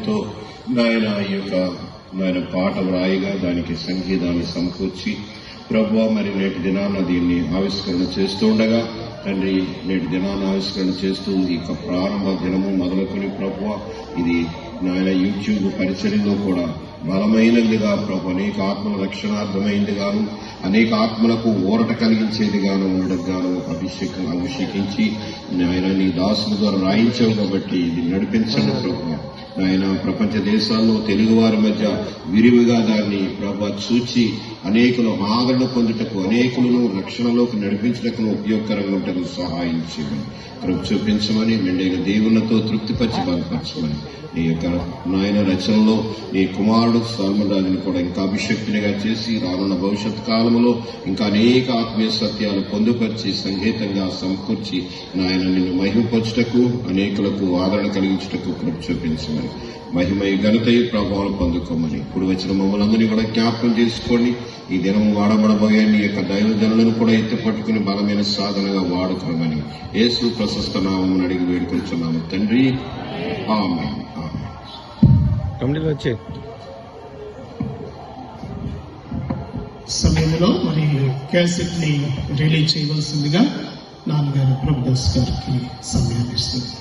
దీవెనతో నాయన ఈ యొక్క నాయన పాట వ్రాయిగా దానికి సంగీతాన్ని సమకూర్చి ప్రభువా మరి నేటి దినాన దీన్ని ఆవిష్కరణ చేస్తూ ఉండగా తండ్రి నేటి దినాన్ని ఆవిష్కరణ చేస్తూ ఈ యొక్క ప్రారంభ దినము మొదలుకొని ప్రభువా ఇది నాయన యూట్యూబ్ పరిచర్యలో కూడా బలమైనదిగా ప్రభు అనేక ఆత్మల రక్షణార్థమైంది గాను అనేక ఆత్మలకు ఊరట కలిగించేది గాను ఉండగాను అభిషేకించి నాయన నీ దాసుల ద్వారా రాయించావు కాబట్టి ఇది నడిపించండి ప్రభు. నాయన ప్రపంచ దేశాల్లో తెలుగు వారి మధ్య విరివిగా దాన్ని ప్రభు చూచి అనేకులు ఆదరణ పొందుటకు అనేకులను రక్షణలోకి నడిపించటకు ఉపయోగకరంగా ఉంటకు సహాయం చేయమని కృప చూపించమని మెండైన దేవునితో తృప్తిపరిచి బలపరచమని నీ యొక్క నాయన రచనలో నీ కుమారుడు సల్మరాజుని కూడా ఇంకా అభిషక్తునిగా చేసి రానున్న భవిష్యత్ కాలంలో ఇంకా అనేక ఆత్మీయ సత్యాలు పొందుపరిచి సంగీతంగా సమకూర్చి నాయన నిన్ను మహిమపరచుటకు అనేకులకు ఆదరణ కలిగించుటకు కృప చూపించమని మహిమయ ఘనతయ ప్రభావం పొందుకోమని ఇప్పుడు వచ్చిన మమ్మల్ని అందరినీ కూడా జ్ఞాపకం చేసుకోండి. ఈ దినం వాడబడబోయే నీ యొక్క దైవజనులను కూడా ఎత్తిపట్టుకుని బలమైన సాధనగా వాడుకోమని యేసు ప్రశస్త నామమును అడిగి వేడుకొంచున్నాము తండ్రి. ఆమేన్. సమయంలో మరి క్యాసెట్ ని రిలీజ్ చేయవలసిందిగా నాన్నగారు ప్రభుదాస్ గారికి సమయాన్ని ఇస్తుంది.